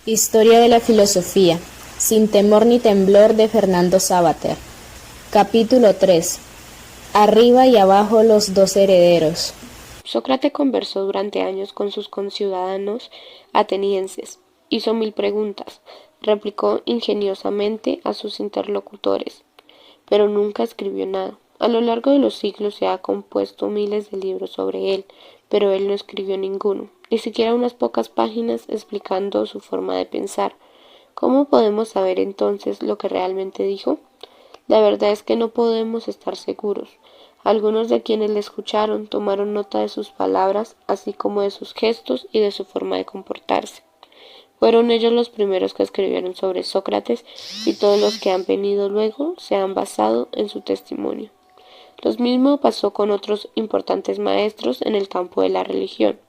Historia de la filosofía, sin temor ni temblor, de Fernando Savater. Capítulo 3. Arriba y abajo los dos herederos. Sócrates conversó durante años con sus conciudadanos atenienses, hizo 1000 preguntas, replicó ingeniosamente a sus interlocutores, pero nunca escribió nada. A lo largo de los siglos se ha compuesto miles de libros sobre él, pero él no escribió ninguno, ni siquiera unas pocas páginas explicando su forma de pensar. ¿Cómo podemos saber entonces lo que realmente dijo? La verdad es que no podemos estar seguros. Algunos de quienes le escucharon tomaron nota de sus palabras, así como de sus gestos y de su forma de comportarse. Fueron ellos los primeros que escribieron sobre Sócrates y todos los que han venido luego se han basado en su testimonio. Lo mismo pasó con otros importantes maestros en el campo de la religión,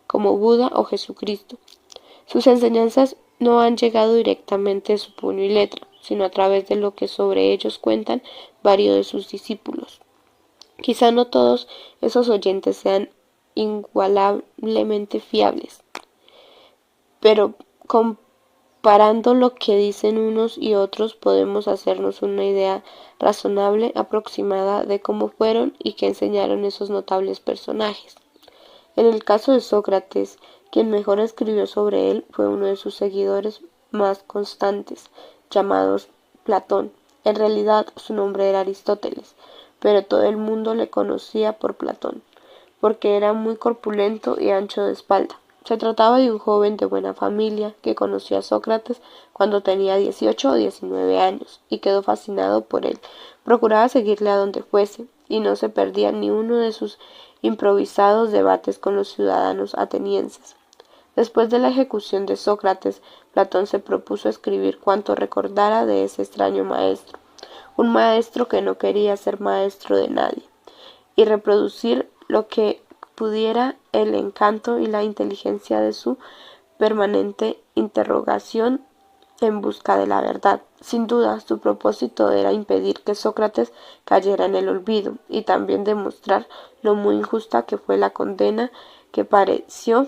como Buda o Jesucristo. Sus enseñanzas no han llegado directamente de su puño y letra, sino a través de lo que sobre ellos cuentan varios de sus discípulos. Quizá no todos esos oyentes sean igualablemente fiables, pero comparando lo que dicen unos y otros podemos hacernos una idea razonable aproximada de cómo fueron y qué enseñaron esos notables personajes. En el caso de Sócrates, quien mejor escribió sobre él fue uno de sus seguidores más constantes, llamado Platón. En realidad su nombre era Aristóteles, pero todo el mundo le conocía por Platón, porque era muy corpulento y ancho de espalda. Se trataba de un joven de buena familia que conoció a Sócrates cuando tenía 18 o 19 años y quedó fascinado por él. Procuraba seguirle a donde fuese y no se perdía ni uno de sus improvisados debates con los ciudadanos atenienses. Después de la ejecución de Sócrates, Platón se propuso escribir cuanto recordara de ese extraño maestro, un maestro que no quería ser maestro de nadie, y reproducir lo que pudiera el encanto y la inteligencia de su permanente interrogación en busca de la verdad. Sin duda, su propósito era impedir que Sócrates cayera en el olvido y también demostrar lo muy injusta que fue la condena que pareció,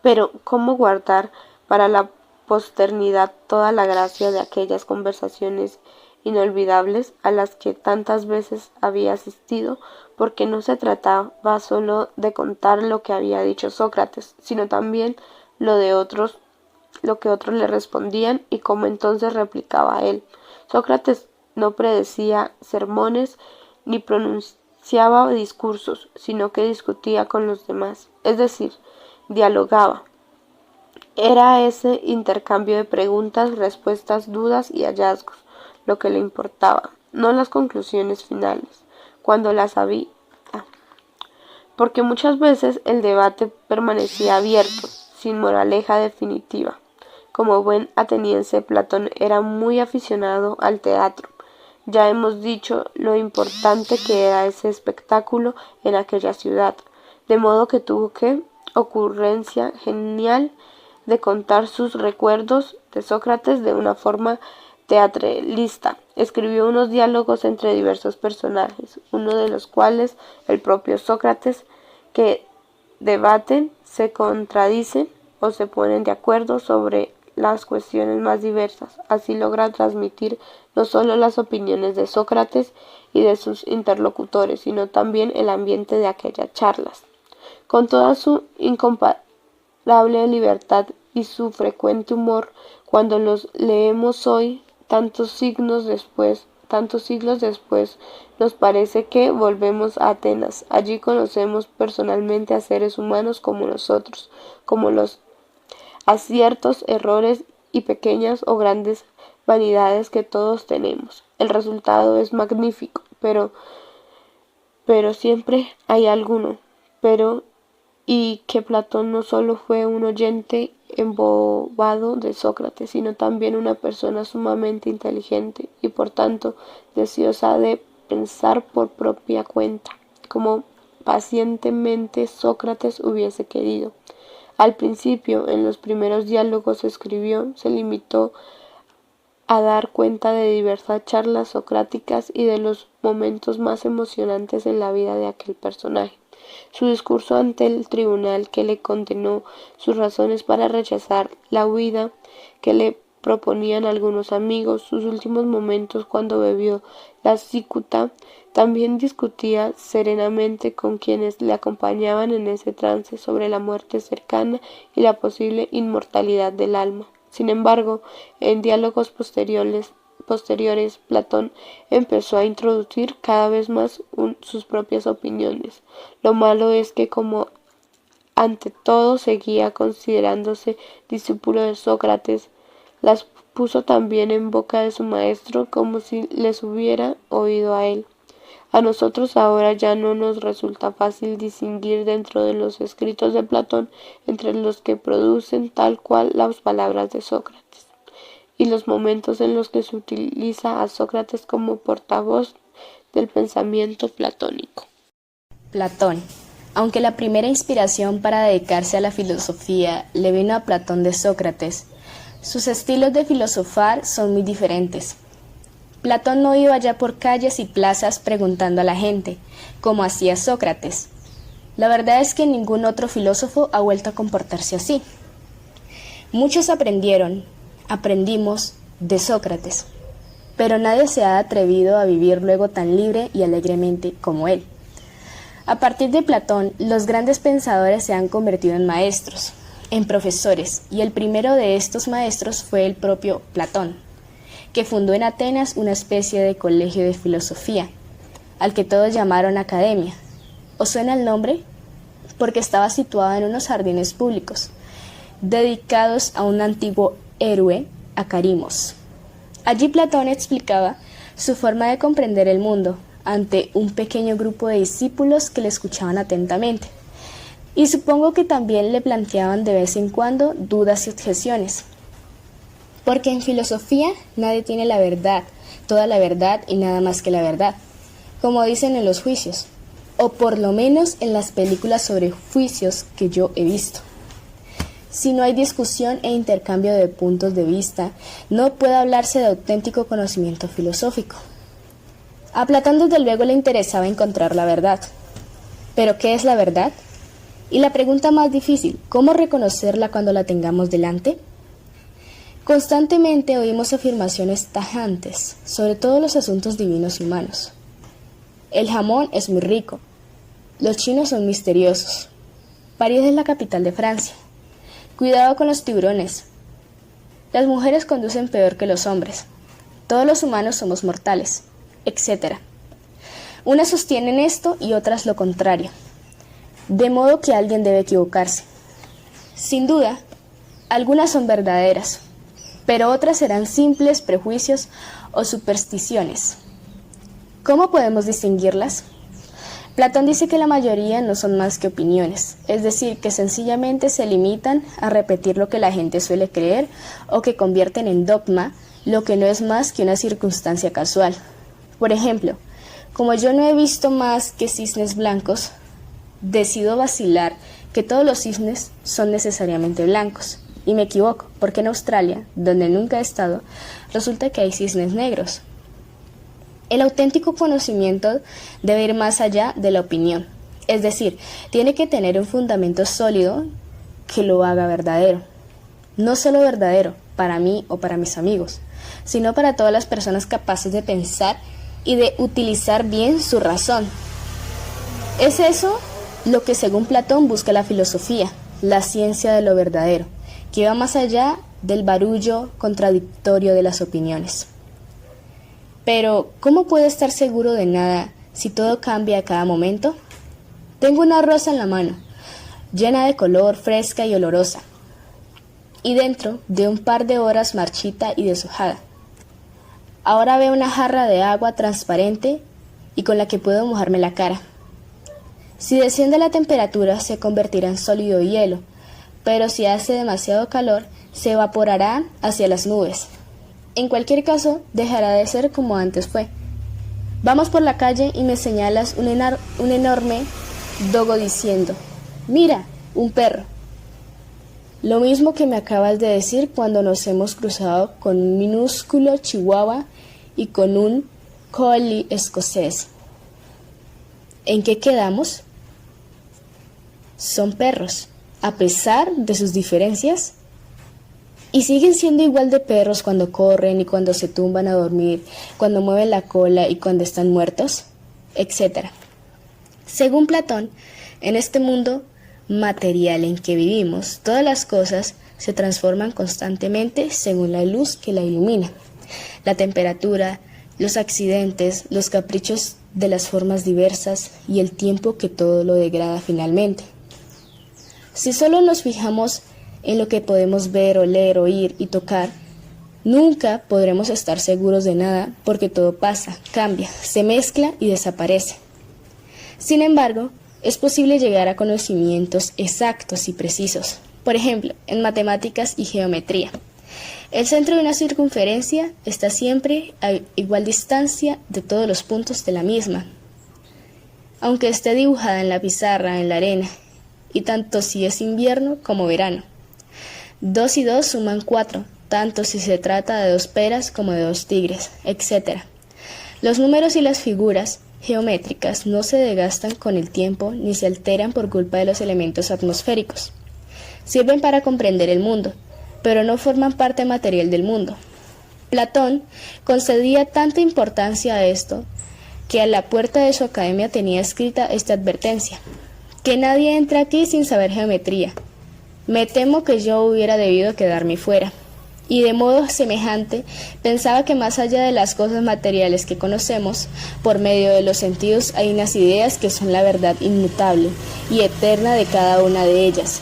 pero cómo guardar para la posteridad toda la gracia de aquellas conversaciones inolvidables a las que tantas veces había asistido, porque no se trataba solo de contar lo que había dicho Sócrates, sino también lo que otros le respondían y cómo entonces replicaba a él. Sócrates no predecía sermones ni pronunciaba discursos, sino que discutía con los demás, es decir, dialogaba. Era ese intercambio de preguntas, respuestas, dudas y hallazgos lo que le importaba, no las conclusiones finales, cuando las había, porque muchas veces el debate permanecía abierto, sin moraleja definitiva. Como buen ateniense, Platón era muy aficionado al teatro. Ya hemos dicho lo importante que era ese espectáculo en aquella ciudad, de modo que tuvo que ocurrencia genial de contar sus recuerdos de Sócrates de una forma teatralista. Escribió unos diálogos entre diversos personajes, uno de los cuales el propio Sócrates, que debaten, se contradicen o se ponen de acuerdo sobre las cuestiones más diversas. Así logra transmitir no solo las opiniones de Sócrates y de sus interlocutores, sino también el ambiente de aquellas charlas. Con toda su incomparable libertad y su frecuente humor, cuando los leemos hoy, tantos siglos después, nos parece que volvemos a Atenas. Allí conocemos personalmente a seres humanos como nosotros, como los aciertos, errores y pequeñas o grandes vanidades que todos tenemos. El resultado es magnífico, pero siempre hay alguno, y que Platón no solo fue un oyente embobado de Sócrates, sino también una persona sumamente inteligente y por tanto deseosa de pensar por propia cuenta, como pacientemente Sócrates hubiese querido. Al principio, en los primeros diálogos escribió, se limitó a dar cuenta de diversas charlas socráticas y de los momentos más emocionantes en la vida de aquel personaje. Su discurso ante el tribunal que le condenó, sus razones para rechazar la huida que le proponían algunos amigos, sus últimos momentos cuando bebió la cicuta, también discutía serenamente con quienes le acompañaban en ese trance sobre la muerte cercana y la posible inmortalidad del alma. Sin embargo, en diálogos posteriores, Platón empezó a introducir cada vez más sus propias opiniones. Lo malo es que, como ante todo seguía considerándose discípulo de Sócrates, las puso también en boca de su maestro como si les hubiera oído a él. A nosotros ahora ya no nos resulta fácil distinguir dentro de los escritos de Platón entre los que producen tal cual las palabras de Sócrates y los momentos en los que se utiliza a Sócrates como portavoz del pensamiento platónico. Platón. Aunque la primera inspiración para dedicarse a la filosofía le vino a Platón de Sócrates, sus estilos de filosofar son muy diferentes. Platón no iba ya por calles y plazas preguntando a la gente, como hacía Sócrates. La verdad es que ningún otro filósofo ha vuelto a comportarse así. Muchos aprendimos de Sócrates, pero nadie se ha atrevido a vivir luego tan libre y alegremente como él. A partir de Platón, los grandes pensadores se han convertido en maestros, en profesores, y el primero de estos maestros fue el propio Platón, que fundó en Atenas una especie de colegio de filosofía, al que todos llamaron academia. ¿Os suena el nombre? Porque estaba situado en unos jardines públicos, dedicados a un antiguo héroe, Acarimos. Allí Platón explicaba su forma de comprender el mundo ante un pequeño grupo de discípulos que le escuchaban atentamente. Y supongo que también le planteaban de vez en cuando dudas y objeciones. Porque en filosofía nadie tiene la verdad, toda la verdad y nada más que la verdad, como dicen en los juicios, o por lo menos en las películas sobre juicios que yo he visto. Si no hay discusión e intercambio de puntos de vista, no puede hablarse de auténtico conocimiento filosófico. A Platón desde luego le interesaba encontrar la verdad. ¿Pero qué es la verdad? Y la pregunta más difícil, ¿cómo reconocerla cuando la tengamos delante? Constantemente oímos afirmaciones tajantes sobre todos los asuntos divinos y humanos. El jamón es muy rico. Los chinos son misteriosos. París es la capital de Francia. Cuidado con los tiburones. Las mujeres conducen peor que los hombres. Todos los humanos somos mortales, etc. Unas sostienen esto y otras lo contrario. De modo que alguien debe equivocarse. Sin duda, algunas son verdaderas, pero otras serán simples prejuicios o supersticiones. ¿Cómo podemos distinguirlas? Platón dice que la mayoría no son más que opiniones, es decir, que sencillamente se limitan a repetir lo que la gente suele creer o que convierten en dogma lo que no es más que una circunstancia casual. Por ejemplo, como yo no he visto más que cisnes blancos, decido vacilar que todos los cisnes son necesariamente blancos. Y me equivoco, porque en Australia, donde nunca he estado, resulta que hay cisnes negros. El auténtico conocimiento debe ir más allá de la opinión, es decir, tiene que tener un fundamento sólido que lo haga verdadero. No solo verdadero para mí o para mis amigos, sino para todas las personas capaces de pensar y de utilizar bien su razón. Es eso lo que según Platón busca la filosofía, la ciencia de lo verdadero, que va más allá del barullo contradictorio de las opiniones. Pero, ¿cómo puedo estar seguro de nada si todo cambia a cada momento? Tengo una rosa en la mano, llena de color, fresca y olorosa, y dentro de un par de horas marchita y deshojada. Ahora veo una jarra de agua transparente y con la que puedo mojarme la cara. Si desciende la temperatura, se convertirá en sólido hielo, pero si hace demasiado calor, se evaporará hacia las nubes. En cualquier caso, dejará de ser como antes fue. Vamos por la calle y me señalas un enorme dogo diciendo, «Mira, un perro». Lo mismo que me acabas de decir cuando nos hemos cruzado con un minúsculo chihuahua y con un collie escocés. ¿En qué quedamos? son perros, a pesar de sus diferencias, y siguen siendo igual de perros cuando corren y cuando se tumban a dormir, cuando mueven la cola y cuando están muertos, etc. Según Platón, en este mundo material en que vivimos, todas las cosas se transforman constantemente según la luz que la ilumina. La temperatura, los accidentes, los caprichos de las formas diversas y el tiempo que todo lo degrada finalmente. Si solo nos fijamos en lo que podemos ver, oler, oír y tocar, nunca podremos estar seguros de nada porque todo pasa, cambia, se mezcla y desaparece. Sin embargo, es posible llegar a conocimientos exactos y precisos, por ejemplo, en matemáticas y geometría. El centro de una circunferencia está siempre a igual distancia de todos los puntos de la misma, aunque esté dibujada en la pizarra, en la arena, y tanto si es invierno como verano. 2 y 2 suman 4, tanto si se trata de 2 peras como de 2 tigres, etc. Los números y las figuras geométricas no se desgastan con el tiempo ni se alteran por culpa de los elementos atmosféricos. Sirven para comprender el mundo, pero no forman parte material del mundo. Platón concedía tanta importancia a esto que a la puerta de su academia tenía escrita esta advertencia: que nadie entre aquí sin saber geometría. Me temo que yo hubiera debido quedarme fuera. Y de modo semejante, pensaba que más allá de las cosas materiales que conocemos, por medio de los sentidos hay unas ideas que son la verdad inmutable y eterna de cada una de ellas.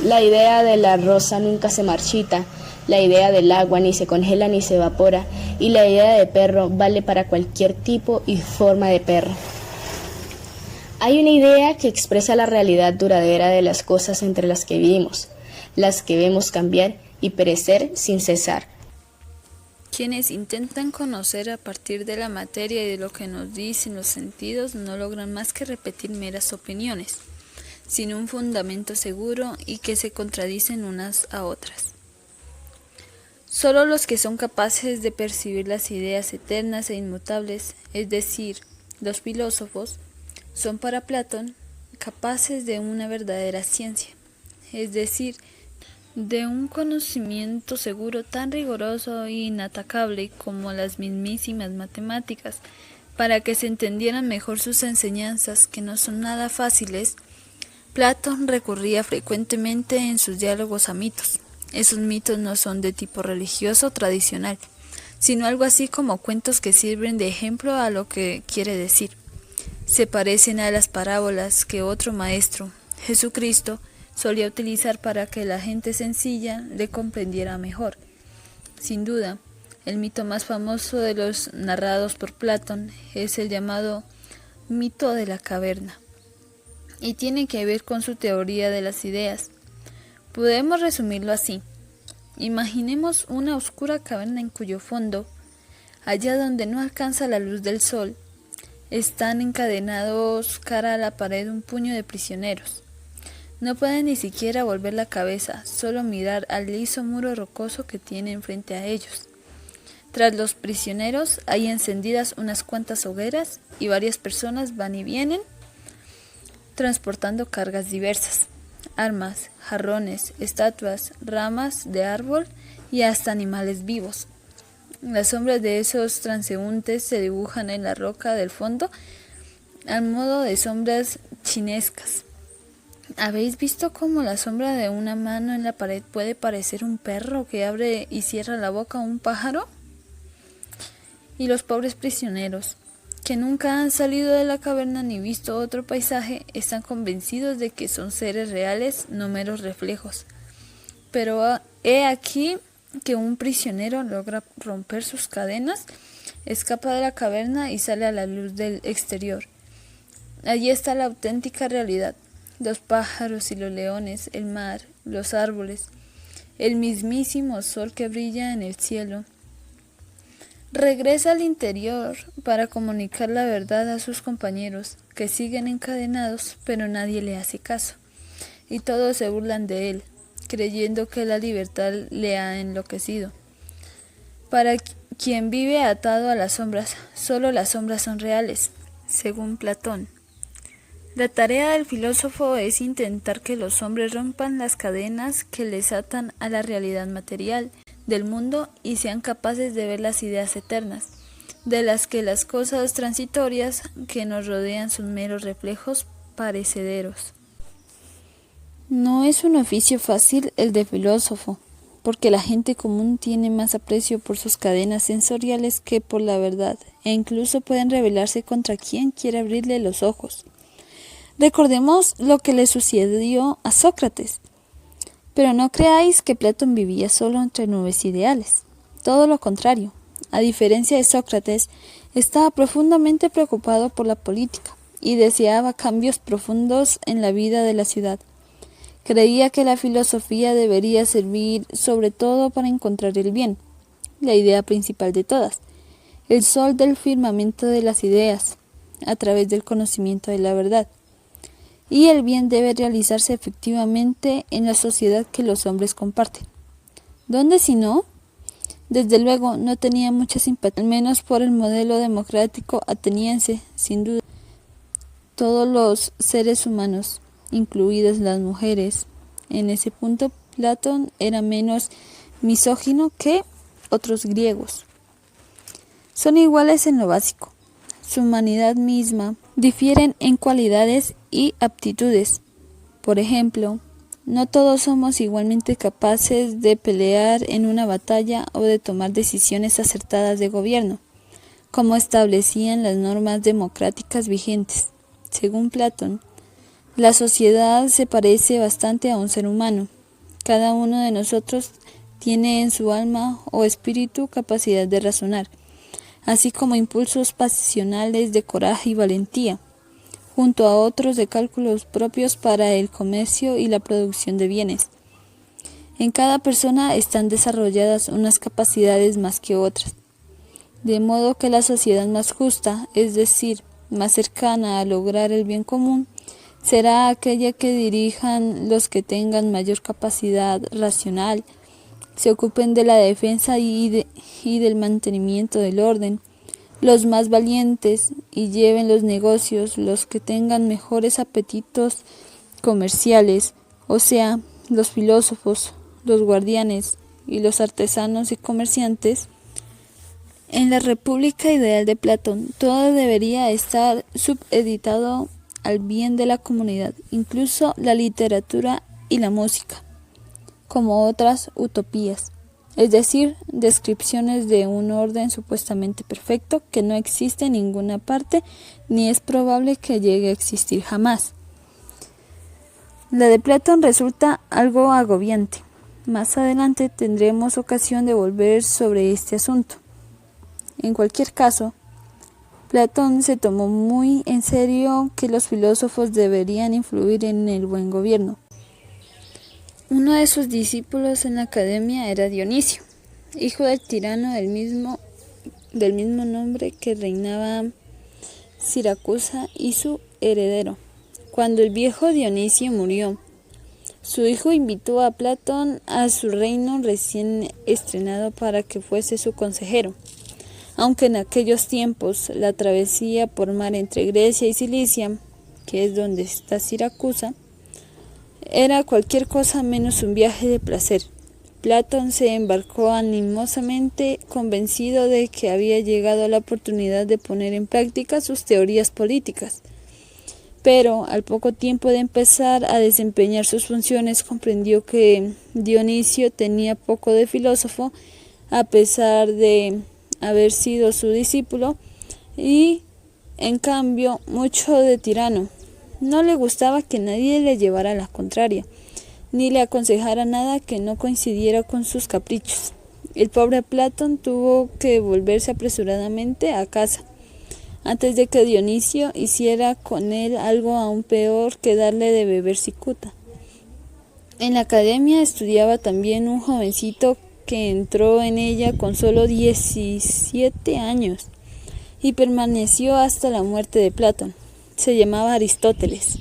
La idea de la rosa nunca se marchita, la idea del agua ni se congela ni se evapora, y la idea de perro vale para cualquier tipo y forma de perro. Hay una idea que expresa la realidad duradera de las cosas entre las que vivimos, las que vemos cambiar y perecer sin cesar. Quienes intentan conocer a partir de la materia y de lo que nos dicen los sentidos no logran más que repetir meras opiniones, sin un fundamento seguro y que se contradicen unas a otras. Solo los que son capaces de percibir las ideas eternas e inmutables, es decir, los filósofos, son para Platón capaces de una verdadera ciencia, es decir, de un conocimiento seguro tan riguroso e inatacable como las mismísimas matemáticas. Para que se entendieran mejor sus enseñanzas, que no son nada fáciles, Platón recurría frecuentemente en sus diálogos a mitos. Esos mitos no son de tipo religioso tradicional, sino algo así como cuentos que sirven de ejemplo a lo que quiere decir. Se parecen a las parábolas que otro maestro, Jesucristo, solía utilizar para que la gente sencilla le comprendiera mejor. Sin duda, el mito más famoso de los narrados por Platón es el llamado mito de la caverna, y tiene que ver con su teoría de las ideas. Podemos resumirlo así: imaginemos una oscura caverna en cuyo fondo, allá donde no alcanza la luz del sol, están encadenados cara a la pared un puño de prisioneros. No pueden ni siquiera volver la cabeza, solo mirar al liso muro rocoso que tienen frente a ellos. Tras los prisioneros hay encendidas unas cuantas hogueras y varias personas van y vienen transportando cargas diversas: armas, jarrones, estatuas, ramas de árbol y hasta animales vivos. Las sombras de esos transeúntes se dibujan en la roca del fondo al modo de sombras chinescas. ¿Habéis visto cómo la sombra de una mano en la pared puede parecer un perro que abre y cierra la boca a un pájaro? Y los pobres prisioneros, que nunca han salido de la caverna ni visto otro paisaje, están convencidos de que son seres reales, no meros reflejos. Pero he aquí que un prisionero logra romper sus cadenas, escapa de la caverna y sale a la luz del exterior. Allí está la auténtica realidad: los pájaros y los leones, el mar, los árboles, el mismísimo sol que brilla en el cielo. Regresa al interior para comunicar la verdad a sus compañeros, que siguen encadenados, pero nadie le hace caso, y todos se burlan de él, creyendo que la libertad le ha enloquecido. Para quien vive atado a las sombras, solo las sombras son reales, según Platón. La tarea del filósofo es intentar que los hombres rompan las cadenas que les atan a la realidad material del mundo y sean capaces de ver las ideas eternas, de las que las cosas transitorias que nos rodean son meros reflejos perecederos. No es un oficio fácil el de filósofo, porque la gente común tiene más aprecio por sus cadenas sensoriales que por la verdad, e incluso pueden rebelarse contra quien quiera abrirle los ojos. Recordemos lo que le sucedió a Sócrates. Pero no creáis que Platón vivía solo entre nubes ideales. Todo lo contrario. A diferencia de Sócrates, estaba profundamente preocupado por la política y deseaba cambios profundos en la vida de la ciudad. Creía que la filosofía debería servir sobre todo para encontrar el bien, la idea principal de todas, el sol del firmamento de las ideas, a través del conocimiento de la verdad. Y el bien debe realizarse efectivamente en la sociedad que los hombres comparten. ¿Dónde si no? Desde luego no tenía mucha simpatía, al menos por el modelo democrático ateniense, sin duda. Todos los seres humanos, incluidas las mujeres, en ese punto Platón era menos misógino que otros griegos. Son iguales en lo básico. Su humanidad misma difieren en cualidades y aptitudes. Por ejemplo, no todos somos igualmente capaces de pelear en una batalla o de tomar decisiones acertadas de gobierno, como establecían las normas democráticas vigentes. Según Platón, la sociedad se parece bastante a un ser humano. Cada uno de nosotros tiene en su alma o espíritu capacidad de razonar, así como impulsos pasionales de coraje y valentía, junto a otros de cálculos propios para el comercio y la producción de bienes. En cada persona están desarrolladas unas capacidades más que otras, de modo que la sociedad más justa, es decir, más cercana a lograr el bien común, será aquella que dirijan los que tengan mayor capacidad racional, se ocupen de la defensa y del mantenimiento del orden, los más valientes, y lleven los negocios los que tengan mejores apetitos comerciales, o sea, los filósofos, los guardianes y los artesanos y comerciantes. En la República ideal de Platón, todo debería estar supeditado al bien de la comunidad, incluso la literatura y la música, como otras utopías, es decir, descripciones de un orden supuestamente perfecto que no existe en ninguna parte ni es probable que llegue a existir jamás. La de Platón resulta algo agobiante. Más adelante tendremos ocasión de volver sobre este asunto. En cualquier caso, Platón se tomó muy en serio que los filósofos deberían influir en el buen gobierno. Uno de sus discípulos en la academia era Dionisio, hijo del tirano del mismo nombre que reinaba Siracusa y su heredero. Cuando el viejo Dionisio murió, su hijo invitó a Platón a su reino recién estrenado para que fuese su consejero. Aunque en aquellos tiempos la travesía por mar entre Grecia y Cilicia, que es donde está Siracusa, era cualquier cosa menos un viaje de placer. Platón se embarcó animosamente, convencido de que había llegado la oportunidad de poner en práctica sus teorías políticas. Pero al poco tiempo de empezar a desempeñar sus funciones, comprendió que Dionisio tenía poco de filósofo, a pesar de haber sido su discípulo, y en cambio mucho de tirano. No le gustaba que nadie le llevara la contraria, ni le aconsejara nada que no coincidiera con sus caprichos. El pobre Platón tuvo que volverse apresuradamente a casa, antes de que Dionisio hiciera con él algo aún peor que darle de beber cicuta. En la academia estudiaba también un jovencito que entró en ella con solo 17 años y permaneció hasta la muerte de Platón. Se llamaba Aristóteles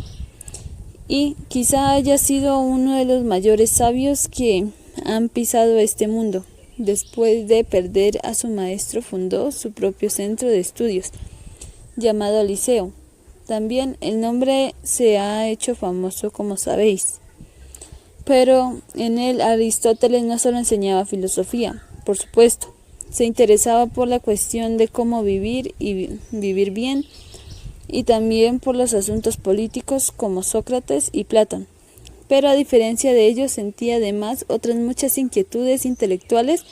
y quizá haya sido uno de los mayores sabios que han pisado este mundo. Después de perder a su maestro, fundó su propio centro de estudios, llamado Liceo, También el nombre se ha hecho famoso, como sabéis. Pero en él Aristóteles no solo enseñaba filosofía, por supuesto, se interesaba por la cuestión de cómo vivir y vivir bien, y también por los asuntos políticos como Sócrates y Platón. Pero a diferencia de ellos sentía además otras muchas inquietudes intelectuales.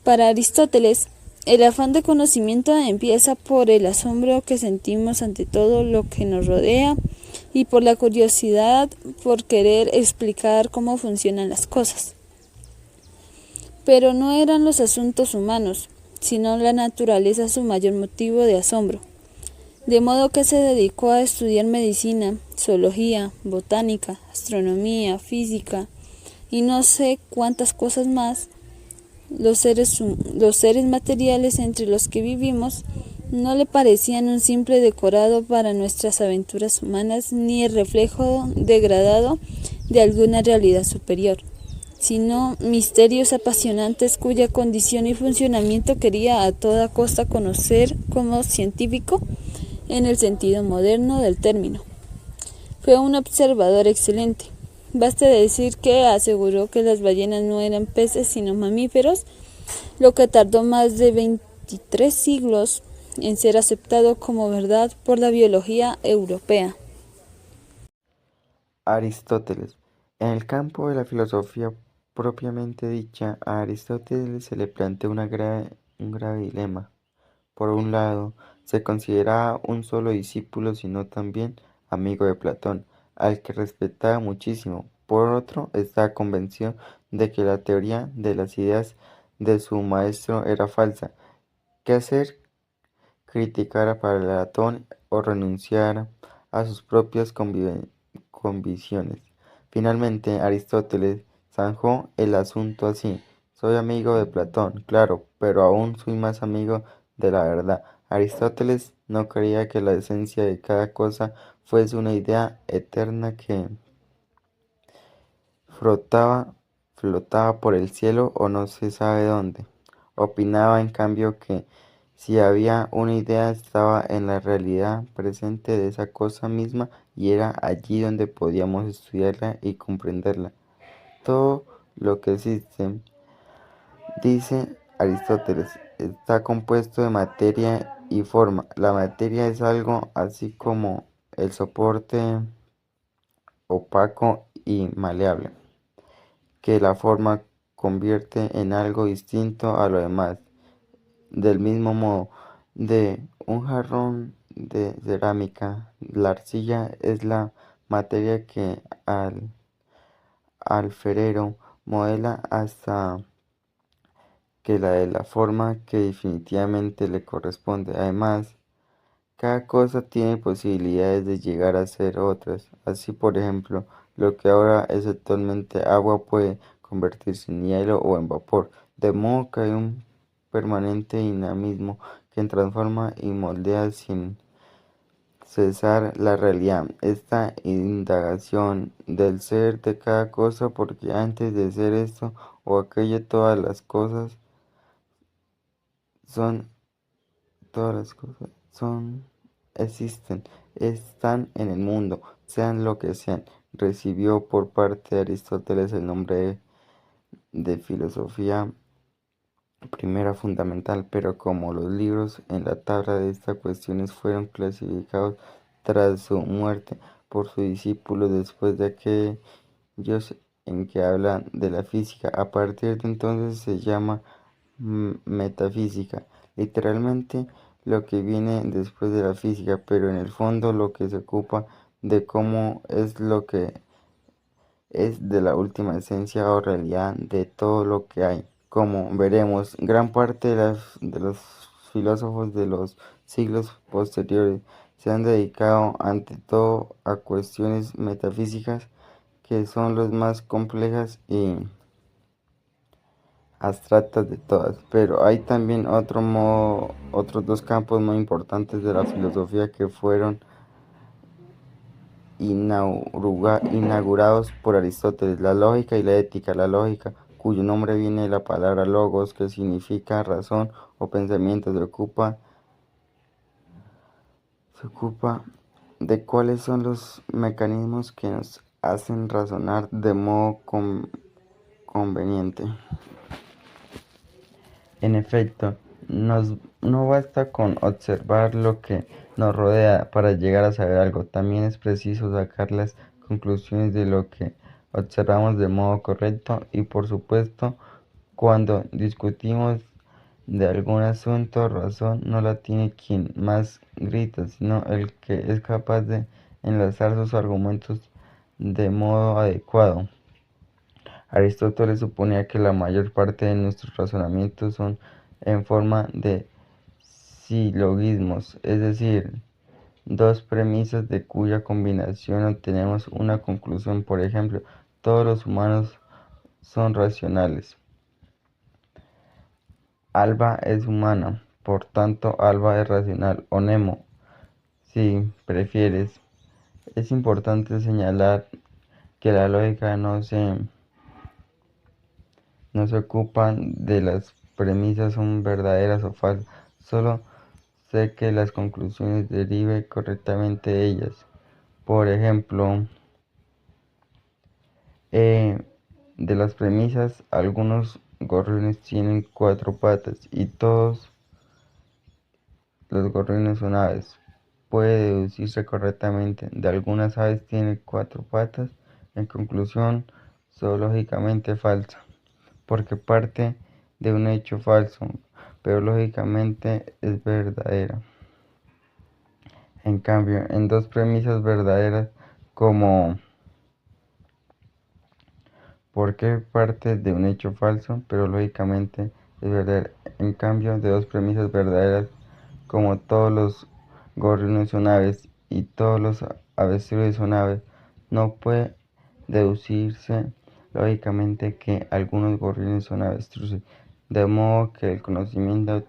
Para Aristóteles, el afán de conocimiento empieza por el asombro que sentimos ante todo lo que nos rodea y por la curiosidad por querer explicar cómo funcionan las cosas. Pero no eran los asuntos humanos, sino la naturaleza su mayor motivo de asombro. De modo que se dedicó a estudiar medicina, zoología, botánica, astronomía, física y no sé cuántas cosas más. Los seres materiales entre los que vivimos no le parecían un simple decorado para nuestras aventuras humanas ni el reflejo degradado de alguna realidad superior, sino misterios apasionantes cuya condición y funcionamiento quería a toda costa conocer como científico en el sentido moderno del término. Fue un observador excelente. Baste decir que aseguró que las ballenas no eran peces sino mamíferos, lo que tardó más de 23 siglos en ser aceptado como verdad por la biología europea. Aristóteles. En el campo de la filosofía propiamente dicha, a Aristóteles se le plantea un grave dilema. Por un lado, se consideraba un solo discípulo, sino también amigo de Platón, al que respetaba muchísimo. Por otro, estaba convencido de que la teoría de las ideas de su maestro era falsa. ¿Qué hacer? Criticar a Platón o renunciar a sus propias convicciones. Finalmente, Aristóteles zanjó el asunto así: soy amigo de Platón, claro, pero aún soy más amigo de la verdad. Aristóteles no creía que la esencia de cada cosa fuese una idea eterna que flotaba por el cielo o no se sabe dónde. Opinaba, en cambio, que si había una idea estaba en la realidad presente de esa cosa misma y era allí donde podíamos estudiarla y comprenderla. Todo lo que existe, dice Aristóteles, está compuesto de materia y forma. La materia es algo así como el soporte opaco y maleable, que la forma convierte en algo distinto a lo demás. Del mismo modo, de un jarrón de cerámica, la arcilla es la materia que al alfarero modela hasta que la de la forma que definitivamente le corresponde. Además, cada cosa tiene posibilidades de llegar a ser otras. Así, por ejemplo, lo que ahora es actualmente agua puede convertirse en hielo o en vapor, de modo que hay un permanente dinamismo que transforma y moldea sin cesar la realidad. Esta indagación del ser de cada cosa, porque antes de ser esto o aquello, son todas las cosas son existen, están en el mundo, sean lo que sean. Recibió por parte de Aristóteles el nombre de filosofía primera fundamental, pero como los libros en la tabla de estas cuestiones fueron clasificados tras su muerte por sus discípulos después de aquellos en que hablan de la física, a partir de entonces se llama metafísica, literalmente lo que viene después de la física, pero en el fondo lo que se ocupa de cómo es lo que es de la última esencia o realidad de todo lo que hay. Como veremos, gran parte de los filósofos de los siglos posteriores se han dedicado ante todo a cuestiones metafísicas, que son las más complejas y abstractas de todas. Pero hay también otros dos campos muy importantes de la filosofía que fueron inaugurados por Aristóteles: la lógica y la ética. La lógica, cuyo nombre viene de la palabra logos, que significa razón o pensamiento, se ocupa de cuáles son los mecanismos que nos hacen razonar de modo conveniente. En efecto, no basta con observar lo que nos rodea para llegar a saber algo, también es preciso sacar las conclusiones de lo que observamos de modo correcto y, por supuesto, cuando discutimos de algún asunto, razón no la tiene quien más grita, sino el que es capaz de enlazar sus argumentos de modo adecuado. Aristóteles suponía que la mayor parte de nuestros razonamientos son en forma de silogismos, es decir, dos premisas de cuya combinación obtenemos una conclusión. Por ejemplo, todos los humanos son racionales. Alba es humana, por tanto Alba es racional. O Nemo, si prefieres. Es importante señalar que la lógica no se ocupa de las premisas son verdaderas o falsas, solo sé que las conclusiones derive correctamente de ellas. Por ejemplo, de las premisas, algunos gorriones tienen 4 patas y todos los gorriones son aves. Puede deducirse correctamente. De algunas aves tienen 4 patas. En conclusión, zoológicamente falsa, porque parte de un hecho falso, pero lógicamente es verdadera. En cambio, en dos premisas verdaderas, como porque parte de un hecho falso, pero lógicamente es verdadera. En cambio, de dos premisas verdaderas, como todos los gorriones son aves y todos los avestruces son aves, no puede deducirse lógicamente que algunos gorriones son avestruces, de modo que el conocimiento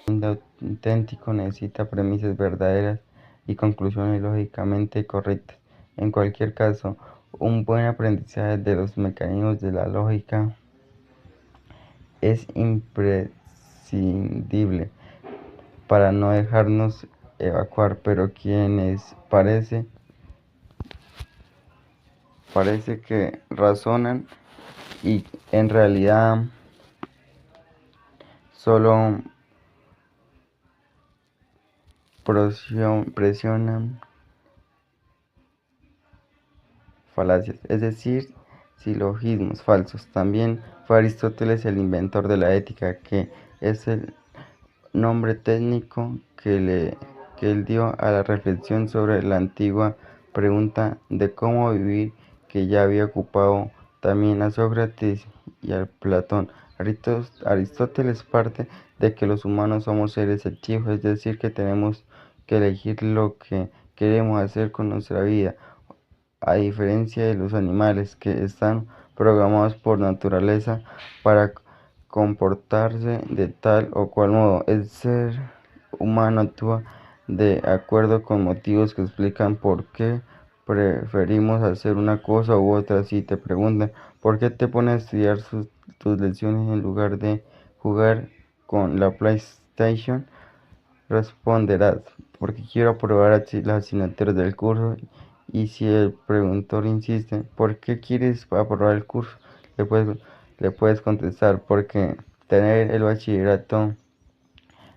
auténtico necesita premisas verdaderas y conclusiones lógicamente correctas. En cualquier caso, un buen aprendizaje de los mecanismos de la lógica es imprescindible para no dejarnos evacuar, pero quienes parece que razonan y en realidad solo presionan falacias, es decir, silogismos falsos. También fue Aristóteles el inventor de la ética, que es el nombre técnico que él dio a la reflexión sobre la antigua pregunta de cómo vivir, que ya había ocupado también a Sócrates y a Platón. Aristóteles parte de que los humanos somos seres selectivos, es decir, que tenemos que elegir lo que queremos hacer con nuestra vida, a diferencia de los animales que están programados por naturaleza para comportarse de tal o cual modo. El ser humano actúa de acuerdo con motivos que explican por qué preferimos hacer una cosa u otra. Si te preguntan por qué te pones a estudiar tus lecciones en lugar de jugar con la PlayStation, responderás, porque quiero aprobar las asignaturas del curso. Y si el preguntor insiste, ¿por qué quieres aprobar el curso? Le puedes contestar, porque tener el bachillerato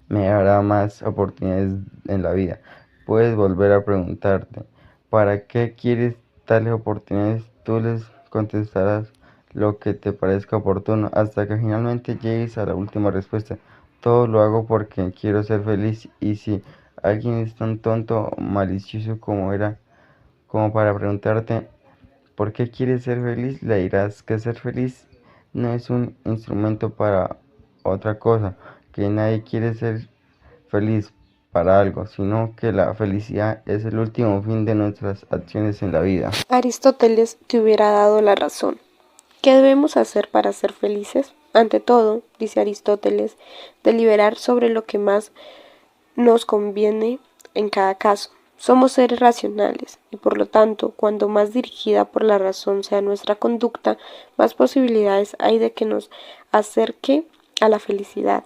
me dará más oportunidades en la vida. Puedes volver a preguntarte, ¿para qué quieres tales oportunidades? Tú les contestarás lo que te parezca oportuno, hasta que finalmente llegues a la última respuesta. Todo lo hago porque quiero ser feliz. Y si alguien es tan tonto o malicioso como para preguntarte ¿por qué quieres ser feliz?, le dirás que ser feliz no es un instrumento para otra cosa, que nadie quiere ser feliz para algo, sino que la felicidad es el último fin de nuestras acciones en la vida. Aristóteles te hubiera dado la razón. ¿Qué debemos hacer para ser felices? Ante todo, dice Aristóteles, deliberar sobre lo que más nos conviene en cada caso. Somos seres racionales y por lo tanto, cuando más dirigida por la razón sea nuestra conducta, más posibilidades hay de que nos acerque a la felicidad.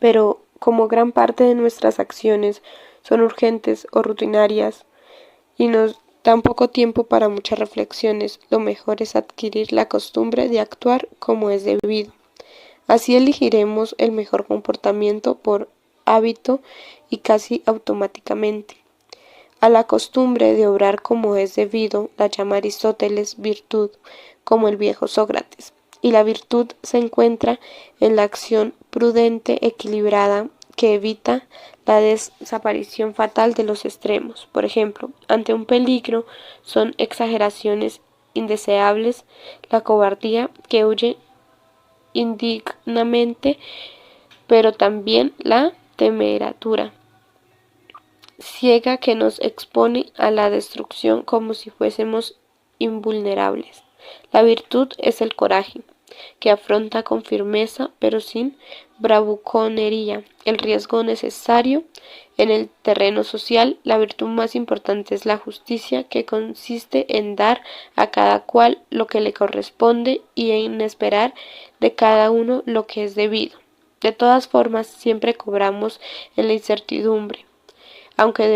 Pero como gran parte de nuestras acciones son urgentes o rutinarias, y nos dan poco tiempo para muchas reflexiones. Lo mejor es adquirir la costumbre de actuar como es debido. Así elegiremos el mejor comportamiento por hábito y casi automáticamente. A la costumbre de obrar como es debido la llama Aristóteles virtud, como el viejo Sócrates, y la virtud se encuentra en la acción prudente, equilibrada, que evita la desaparición fatal de los extremos. Por ejemplo, ante un peligro son exageraciones indeseables, la cobardía que huye indignamente, pero también la temeratura ciega que nos expone a la destrucción como si fuésemos invulnerables. La virtud es el coraje, que afronta con firmeza pero sin bravuconería el riesgo necesario. En el terreno social, la virtud más importante es la justicia, que consiste en dar a cada cual lo que le corresponde y en esperar de cada uno lo que es debido. De todas formas, siempre cobramos en la incertidumbre, aunque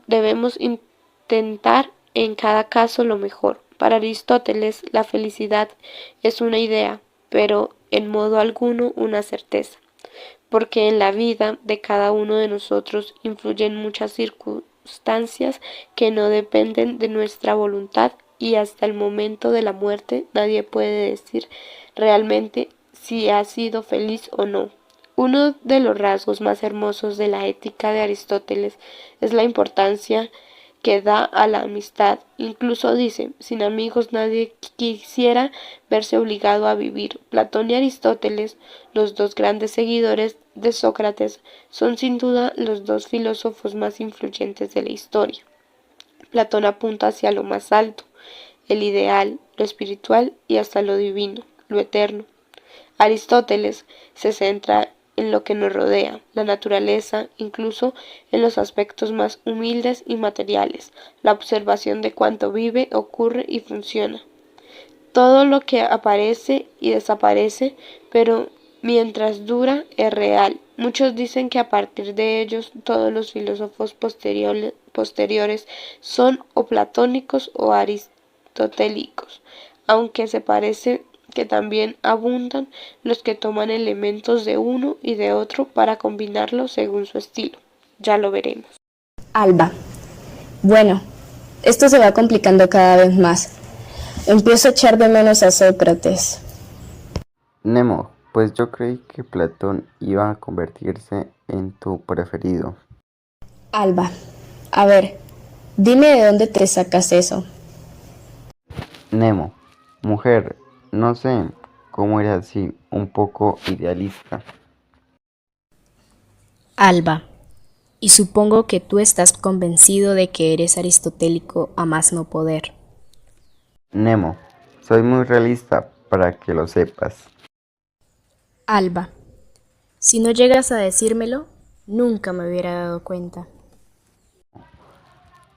debemos intentar en cada caso lo mejor. Para Aristóteles, la felicidad es una idea, pero en modo alguno una certeza, porque en la vida de cada uno de nosotros influyen muchas circunstancias que no dependen de nuestra voluntad, y hasta el momento de la muerte nadie puede decir realmente si ha sido feliz o no. Uno de los rasgos más hermosos de la ética de Aristóteles es la importancia que da a la amistad. Incluso dice, sin amigos nadie quisiera verse obligado a vivir. Platón y Aristóteles, los dos grandes seguidores de Sócrates, son sin duda los dos filósofos más influyentes de la historia. Platón apunta hacia lo más alto, el ideal, lo espiritual y hasta lo divino, lo eterno. Aristóteles se centra en lo que nos rodea, la naturaleza, incluso en los aspectos más humildes y materiales, la observación de cuanto vive, ocurre y funciona. Todo lo que aparece y desaparece, pero mientras dura, es real. Muchos dicen que a partir de ellos todos los filósofos posteriores son o platónicos o aristotélicos, aunque se parece que también abundan los que toman elementos de uno y de otro para combinarlos según su estilo. Ya lo veremos. Alba. Bueno, esto se va complicando cada vez más. Empiezo a echar de menos a Sócrates. Nemo, pues yo creí que Platón iba a convertirse en tu preferido. Alba. A ver, dime de dónde te sacas eso. Nemo, mujer, no sé cómo eres así, un poco idealista. Alba. Y supongo que tú estás convencido de que eres aristotélico a más no poder. Nemo, soy muy realista para que lo sepas. Alba. Si no llegas a decírmelo, nunca me hubiera dado cuenta.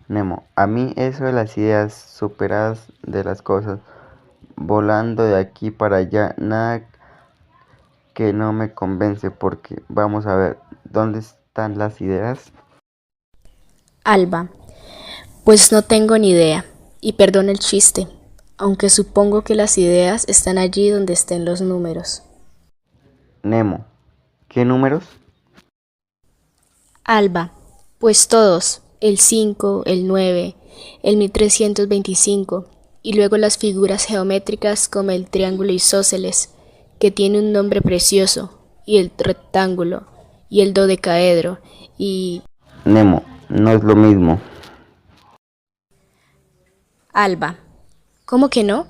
Nemo, a mí eso de las ideas superadas de las cosas, volando de aquí para allá, nada que no me convence porque, vamos a ver, ¿dónde están las ideas? Alba. Pues no tengo ni idea, y perdona el chiste, aunque supongo que las ideas están allí donde estén los números. Nemo, ¿qué números? Alba. Pues todos, el 5, el 9, el 1325, y luego las figuras geométricas como el triángulo isósceles, que tiene un nombre precioso, y el rectángulo, y el dodecaedro, y... Nemo, no es lo mismo. Alba. ¿Cómo que no?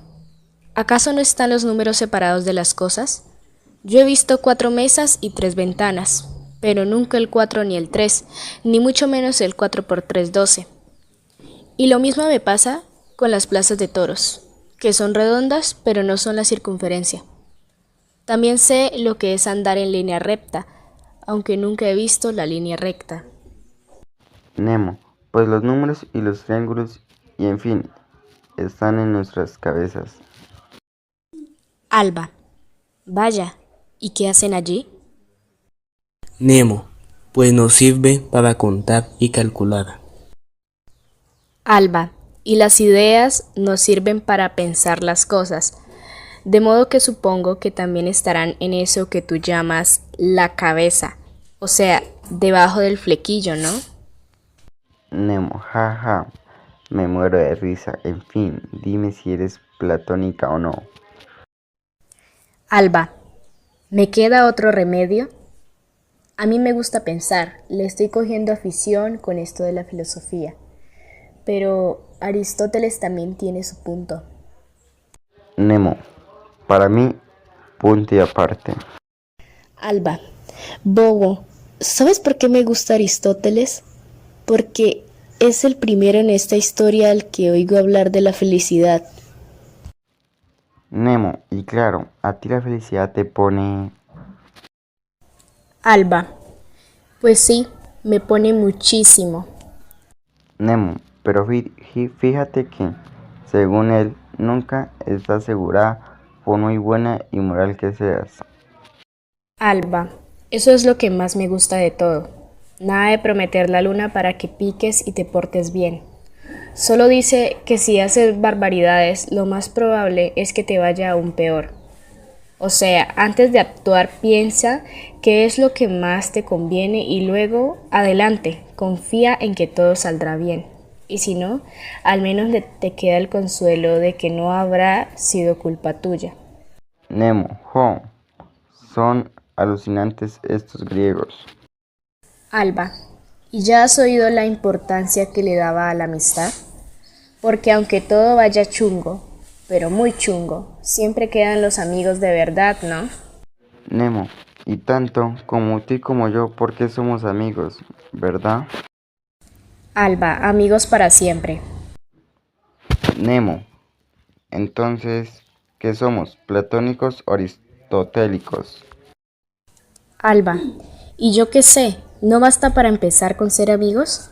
¿Acaso no están los números separados de las cosas? Yo he visto 4 mesas y 3 ventanas, pero nunca el 4 ni el 3, ni mucho menos el 4 por 3, 12. Y lo mismo me pasa con las plazas de toros, que son redondas pero no son la circunferencia. También sé lo que es andar en línea recta, aunque nunca he visto la línea recta. Nemo, pues los números y los triángulos y en fin, están en nuestras cabezas. Alba. Vaya, ¿y qué hacen allí? Nemo, pues nos sirve para contar y calcular. Alba, y las ideas nos sirven para pensar las cosas, de modo que supongo que también estarán en eso que tú llamas la cabeza, o sea, debajo del flequillo, ¿no? Nemo, jaja, me muero de risa. En fin, dime si eres platónica o no. Alba, ¿me queda otro remedio? A mí me gusta pensar, le estoy cogiendo afición con esto de la filosofía, pero Aristóteles también tiene su punto. Nemo, para mí, punto y aparte. Alba, Bobo, ¿sabes por qué me gusta Aristóteles? Porque es el primero en esta historia al que oigo hablar de la felicidad. Nemo, y claro, a ti la felicidad te pone... Alba, pues sí, me pone muchísimo. Nemo, pero fíjate que, según él, nunca está asegurada por muy buena y moral que seas. Alba, eso es lo que más me gusta de todo. Nada de prometer la luna para que piques y te portes bien. Solo dice que si haces barbaridades, lo más probable es que te vaya aún peor. O sea, antes de actuar, piensa qué es lo que más te conviene y luego, adelante, confía en que todo saldrá bien. Y si no, al menos te queda el consuelo de que no habrá sido culpa tuya. Nemo, son alucinantes estos griegos. Alba, ¿y ya has oído la importancia que le daba a la amistad? Porque aunque todo vaya chungo, pero muy chungo, siempre quedan los amigos de verdad, ¿no? Nemo, y tanto como tú y como yo, porque somos amigos, ¿verdad? Alba, amigos para siempre. Nemo, entonces, ¿qué somos? ¿Platónicos o aristotélicos? Alba, ¿y yo qué sé? ¿No basta para empezar con ser amigos?